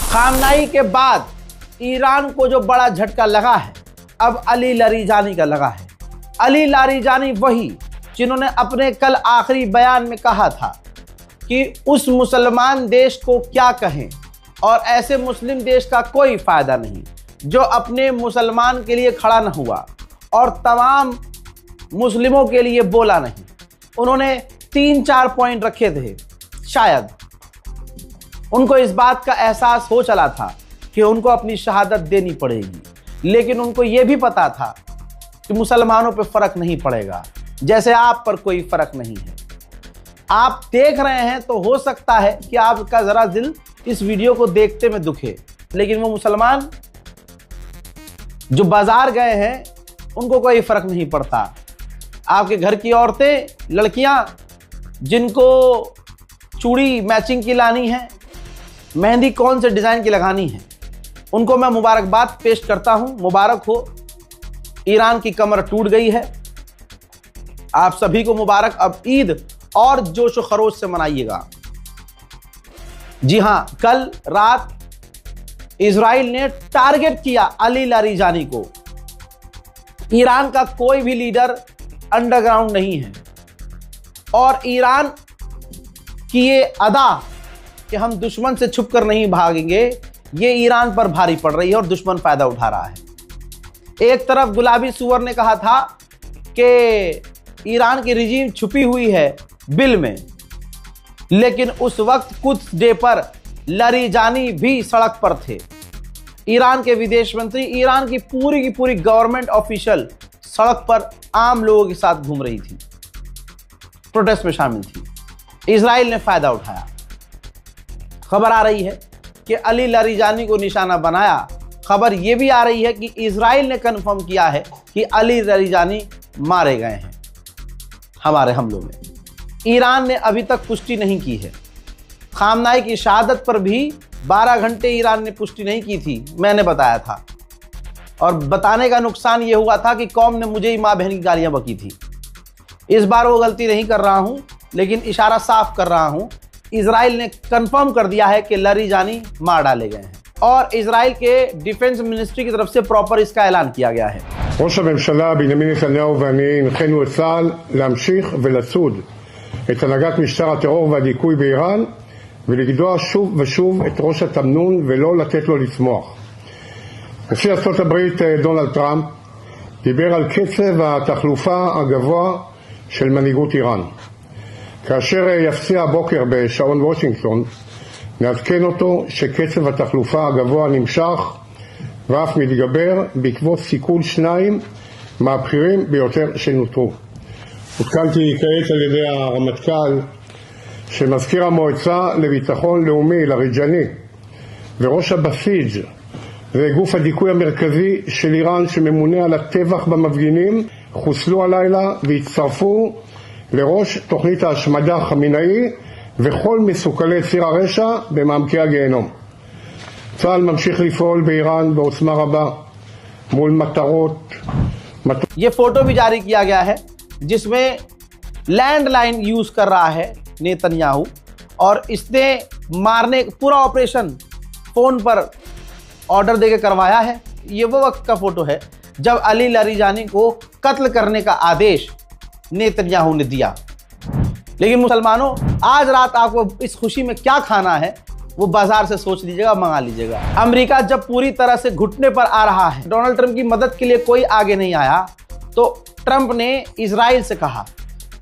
खामनाई के बाद ईरान को जो बड़ा झटका लगा है, अब अली लारीजानी का लगा है। अली लारीजानी वही जिन्होंने अपने कल आखिरी बयान में कहा था कि उस मुसलमान देश को क्या कहें और ऐसे मुस्लिम देश का कोई फायदा नहीं जो अपने मुसलमान के लिए खड़ा न हुआ और तमाम मुस्लिमों के लिए बोला नहीं। उन्होंने 3-4 पॉइंट रखे थे। शायद उनको इस बात का एहसास हो चला था कि उनको अपनी शहादत देनी पड़ेगी, लेकिन उनको यह भी पता था कि मुसलमानों पर फर्क नहीं पड़ेगा, जैसे आप पर कोई फर्क नहीं है। आप देख रहे हैं तो हो सकता है कि आपका जरा दिल इस वीडियो को देखते में दुखे, लेकिन वो मुसलमान जो बाजार गए हैं उनको कोई फर्क नहीं पड़ता। आपके घर की औरतें, लड़कियां जिनको चूड़ी मैचिंग की लानी है, मेहंदी कौन से डिजाइन की लगानी है, उनको मैं मुबारकबाद पेश करता हूं। मुबारक हो, ईरान की कमर टूट गई है। आप सभी को मुबारक। अब ईद और जोश व खरोश से मनाइएगा। जी हां, कल रात इजराइल ने टारगेट किया अली लारीजानी को। ईरान का कोई भी लीडर अंडरग्राउंड नहीं है और ईरान की ये अदा कि हम दुश्मन से छुपकर नहीं भागेंगे, ये ईरान पर भारी पड़ रही है और दुश्मन फायदा उठा रहा है। एक तरफ गुलाबी सुअर ने कहा था कि ईरान की रिजीम छुपी हुई है बिल में, लेकिन उस वक्त कुछ डे पर लारीजानी भी सड़क पर थे। ईरान के विदेश मंत्री, ईरान की पूरी गवर्नमेंट ऑफिशियल सड़क पर आम लोगों के साथ घूम रही थी, प्रोटेस्ट में शामिल थी। इजराइल ने फायदा उठाया। खबर आ रही है कि अली लारीजानी को निशाना बनाया। खबर यह भी आ रही है कि इजराइल ने कंफर्म किया है कि अली लारीजानी मारे गए हैं हमारे हमलों में। ईरान ने अभी तक पुष्टि नहीं की है। खामनाई की शहादत पर भी 12 घंटे ईरान ने पुष्टि नहीं की थी, मैंने बताया था। और बताने का नुकसान यह हुआ था कि कौम ने मुझे ही माँ बहन की गालियां बकी थी। इस बार वो गलती नहीं कर रहा हूं, लेकिन इशारा साफ कर रहा हूं। इजराइल ने कंफर्म कर दिया है कि लारीजानी मार डाले गए हैं और इजराइल के डिफेंस मिनिस्ट्री की तरफ से प्रॉपर इसका ऐलान किया गया है। ראש הממשלה בנימין נתניהו ואני הנחינו את צה"ל להמשיך ולצוד את הנהגת משטר הטרור והדיכוי באיראן ולגדוע שוב ושוב את ראש התמנון ולא לתת לו לצמוח. נשיא ארצות הברית דונלד טראמפ דיבר על קצב התחלופה הגבוה של מנהיגות איראן. כאשר יפציע הבוקר בשעון וושינגטון, נעדכן אותו שקצב התחלופה הגבוה נמשך ואף מתגבר בעקבות סיכול 2 מהבכירים ביותר שנותרו. עודכנתי כעת על ידי הרמטכ"ל שמזכיר המועצה לביטחון לאומי לאריג'אני וראש הבסיג' זה גוף הדיכוי המרכזי של איראן שממונה על הטבח במפגינים, חוסלו הלילה והצטרפו לראש תוכנית ההשמדה חמינאי וכל מסוכלי ציר הרשע במעמקי הגיהנום. צה"ל ממשיך לפעול באיראן בעוצמה רבה מול מטרות. ये फोटो भी जारी किया गया है जिसमें लैंडलाइन यूज कर रहा है नेतन्याहू और इसने मारने पूरा ऑपरेशन फोन पर ऑर्डर देके करवाया है। ये वो वक्त का फोटो है जब अली लारीजानी को कत्ल करने का आदेश नेतन्याहू ने दिया। लेकिन मुसलमानों, आज रात आपको इस खुशी में क्या खाना है वो बाजार से सोच लीजिएगा, मंगा लीजिएगा। अमेरिका जब पूरी तरह से घुटने पर आ रहा है, डोनाल्ड ट्रंप की मदद के लिए कोई आगे नहीं आया, तो ट्रंप ने इजराइल से कहा।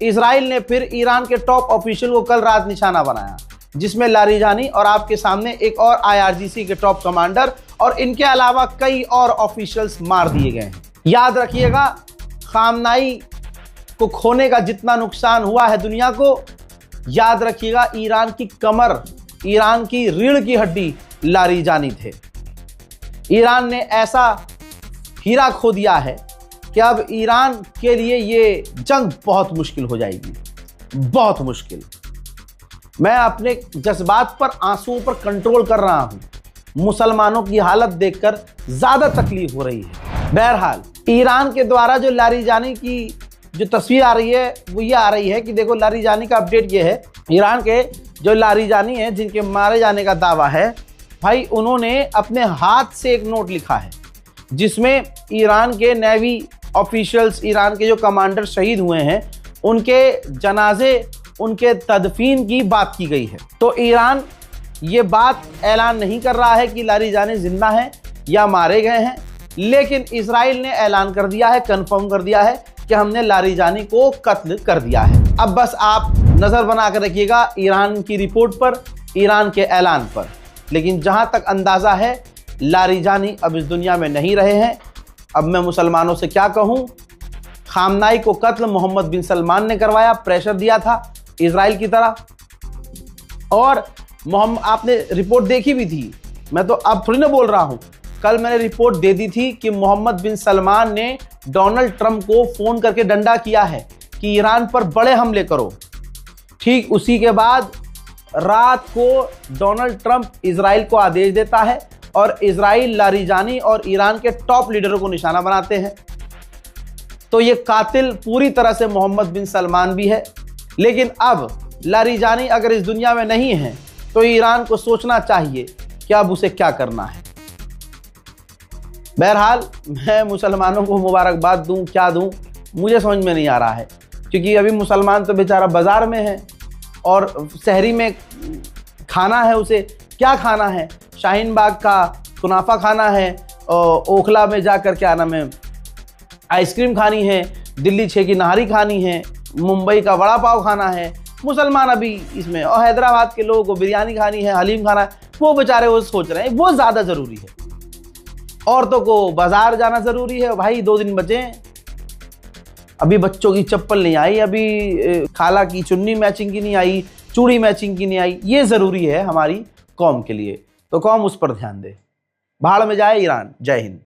इजराइल ने फिर ईरान के टॉप ऑफिशियल को कल रात निशाना बनाया, जिसमें लारीजानी और आपके सामने एक और IRGC के टॉप कमांडर और इनके अलावा कई और ऑफिशियल्स मार दिए गए हैं। याद रखिएगा, खामनाई को खोने का जितना नुकसान हुआ है दुनिया को, याद रखिएगा ईरान की कमर, ईरान की रीढ़ की हड्डी लारीजानी थे। ईरान ने ऐसा हीरा खो दिया है कि अब ईरान के लिए ये जंग बहुत मुश्किल हो जाएगी, बहुत मुश्किल। मैं अपने जज्बात पर, आंसुओं पर कंट्रोल कर रहा हूं। मुसलमानों की हालत देखकर ज्यादा तकलीफ हो रही है। बहरहाल, ईरान के द्वारा जो लारीजानी की जो तस्वीर आ रही है वो ये आ रही है कि देखो, लारीजानी का अपडेट ये है, ईरान के जो लारीजानी है जिनके मारे जाने का दावा है, भाई उन्होंने अपने हाथ से एक नोट लिखा है जिसमें ईरान के नेवी ऑफिशियल्स, ईरान के जो कमांडर शहीद हुए हैं, उनके जनाजे, उनके तदफीन की बात की गई है। तो ईरान ये बात ऐलान नहीं कर रहा है कि लारिजानी जिंदा हैं या मारे गए हैं, लेकिन इजराइल ने ऐलान कर दिया है, कंफर्म कर दिया है कि हमने लारिजानी को कत्ल कर दिया है। अब बस आप नजर बना कर रखिएगा ईरान की रिपोर्ट पर, ईरान के ऐलान पर। लेकिन जहां तक अंदाजा है, लारिजानी अब इस दुनिया में नहीं रहे हैं। अब मैं मुसलमानों से क्या कहूं, खामनाई को कत्ल मोहम्मद बिन सलमान ने करवाया, प्रेशर दिया था इजराइल की तरह। और आपने रिपोर्ट देखी भी थी, मैं तो अब थोड़ी ना बोल रहा हूं, कल मैंने रिपोर्ट दे दी थी कि मोहम्मद बिन सलमान ने डोनाल्ड ट्रंप को फोन करके डंडा किया है कि ईरान पर बड़े हमले करो। ठीक उसी के बाद रात को डोनाल्ड ट्रंप इजराइल को आदेश देता है और इजराइल लारिजानी और ईरान के टॉप लीडरों को निशाना बनाते हैं। तो ये कातिल पूरी तरह से मोहम्मद बिन सलमान भी है। लेकिन अब लारिजानी अगर इस दुनिया में नहीं है तो ईरान को सोचना चाहिए कि अब उसे क्या करना है। बहरहाल मैं मुसलमानों को मुबारकबाद दूं, क्या दूं, मुझे समझ में नहीं आ रहा है, क्योंकि अभी मुसलमान तो बेचारा बाजार में है और शहरी में खाना है, उसे क्या खाना है, शाहीन बाग का कुनाफा खाना है, ओखला में जाकर क्या नाम है आइसक्रीम खानी है, दिल्ली 6 की नहारी खानी है, मुंबई का वड़ा पाव खाना है। मुसलमान अभी इसमें, और हैदराबाद के लोगों को बिरयानी खानी है, हलीम खाना है, वो बेचारे वो सोच रहे हैं वो ज़्यादा ज़रूरी है। औरतों को बाजार जाना ज़रूरी है। भाई 2 दिन बचे, अभी बच्चों की चप्पल नहीं आई, अभी खाला की चुन्नी मैचिंग की नहीं आई, चूड़ी मैचिंग की नहीं आई। ये ज़रूरी है हमारी कौम के लिए, तो कौम उस पर ध्यान दे। भाड़ में जाए ईरान। जय हिंद।